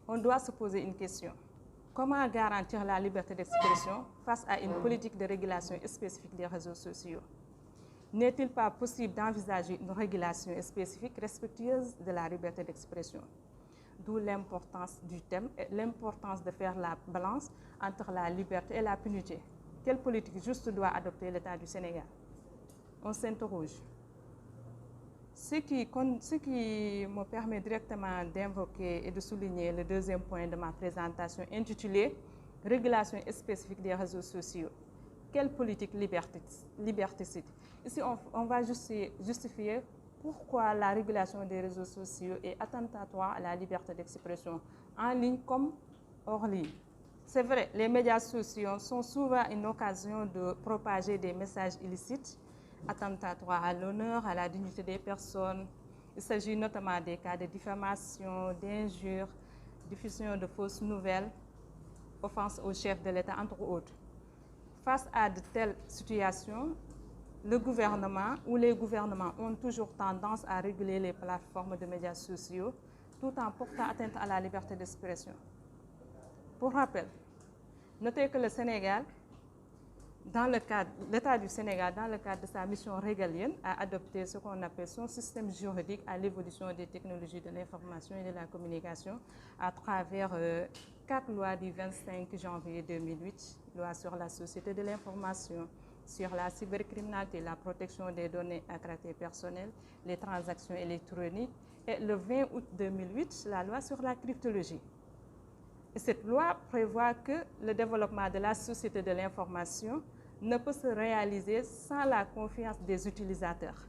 on doit se poser une question. Comment garantir la liberté d'expression face à une politique de régulation spécifique des réseaux sociaux? N'est-il pas possible d'envisager une régulation spécifique respectueuse de la liberté d'expression? D'où l'importance du thème et l'importance de faire la balance entre la liberté et la punité. Quelle politique juste doit adopter l'État du Sénégal? On s'interroge. Ce qui me permet directement d'invoquer et de souligner le deuxième point de ma présentation intitulé « Régulation spécifique des réseaux sociaux ». Quelle politique liberticide? Ici, on va justifier pourquoi la régulation des réseaux sociaux est attentatoire à la liberté d'expression, en ligne comme hors ligne. C'est vrai, les médias sociaux sont souvent une occasion de propager des messages illicites, attentatoires à l'honneur, à la dignité des personnes. Il s'agit notamment des cas de diffamation, d'injures, diffusion de fausses nouvelles, offense au chef de l'État, entre autres. Face à de telles situations, le gouvernement ou les gouvernements ont toujours tendance à réguler les plateformes de médias sociaux tout en portant atteinte à la liberté d'expression. Pour rappel, notez que le Sénégal, l'État du Sénégal, dans le cadre de sa mission régalienne, a adopté ce qu'on appelle son système juridique à l'évolution des technologies de l'information et de la communication à travers 4 lois du 25 janvier 2008, loi sur la société de l'information, sur la cybercriminalité, la protection des données à caractère personnel, les transactions électroniques, et le 20 août 2008, la loi sur la cryptologie. Et cette loi prévoit que le développement de la société de l'information ne peut se réaliser sans la confiance des utilisateurs.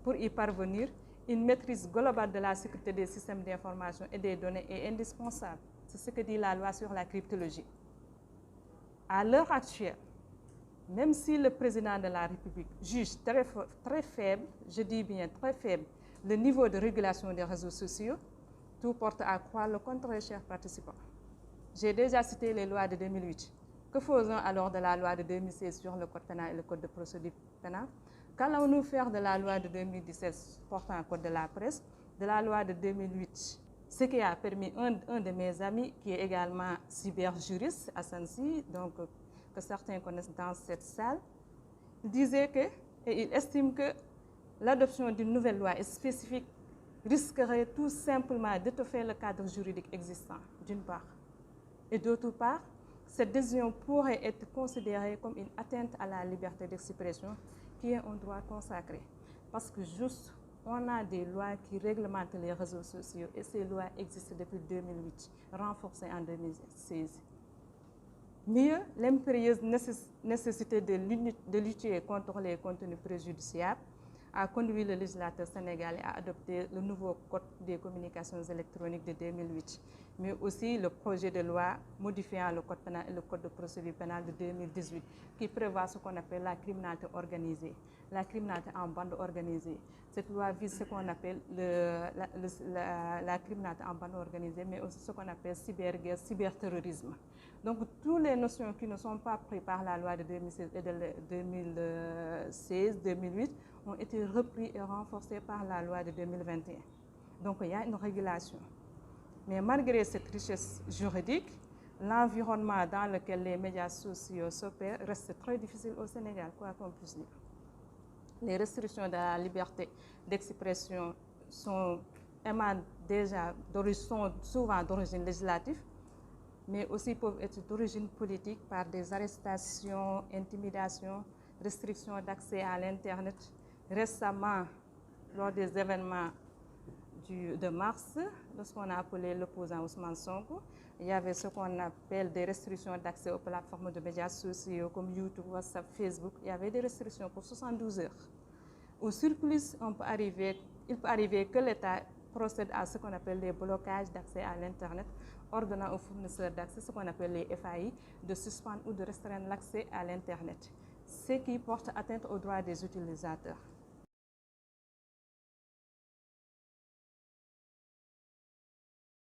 Pour y parvenir, une maîtrise globale de la sécurité des systèmes d'information et des données est indispensable. C'est ce que dit la loi sur la cryptologie. À l'heure actuelle, même si le président de la République juge très faible, je dis bien très faible, le niveau de régulation des réseaux sociaux, tout porte à croire le contraire, chers participants. J'ai déjà cité les lois de 2008. Que faisons alors de la loi de 2016 sur le code pénal et le code de procédure pénale? Qu'allons-nous faire de la loi de 2017 portant un code de la presse, de la loi de 2008? Ce qui a permis un de mes amis, qui est également cyberjuriste, Assansi, donc que certains connaissent dans cette salle, disait que, et il estime que l'adoption d'une nouvelle loi spécifique risquerait tout simplement d'étoffer le cadre juridique existant, d'une part. Et d'autre part, cette décision pourrait être considérée comme une atteinte à la liberté d'expression, qui est un droit consacré. Parce que juste, on a des lois qui réglementent les réseaux sociaux et ces lois existent depuis 2008, renforcées en 2016. Mieux, l'impérieuse nécessité de lutter contre les contenus préjudiciables a conduit le législateur sénégalais à adopter le nouveau Code des communications électroniques de 2008, mais aussi le projet de loi modifiant le Code pénal et le Code de procédure pénale de 2018, qui prévoit ce qu'on appelle la criminalité organisée, la criminalité en bande organisée. Cette loi vise ce qu'on appelle la criminalité en bande organisée, mais aussi ce qu'on appelle cyberguerre, cyberterrorisme. Donc, toutes les notions qui ne sont pas prises par la loi de 2016 et de 2016-2008 ont été reprises et renforcées par la loi de 2021. Donc, il y a une régulation. Mais malgré cette richesse juridique, l'environnement dans lequel les médias sociaux s'opèrent reste très difficile au Sénégal, quoi qu'on puisse dire. Les restrictions de la liberté d'expression sont souvent d'origine législative, mais aussi peuvent être d'origine politique par des arrestations, intimidations, restrictions d'accès à l'Internet. Récemment, lors des événements de mars, lorsqu'on a appelé l'opposant Ousmane Sonko, il y avait ce qu'on appelle des restrictions d'accès aux plateformes de médias sociaux comme YouTube, WhatsApp, Facebook. Il y avait des restrictions pour 72 heures. Au surplus, il peut arriver que l'État procède à ce qu'on appelle les blocages d'accès à l'Internet, ordonnant aux fournisseurs d'accès, ce qu'on appelle les FAI, de suspendre ou de restreindre l'accès à l'Internet, ce qui porte atteinte aux droits des utilisateurs.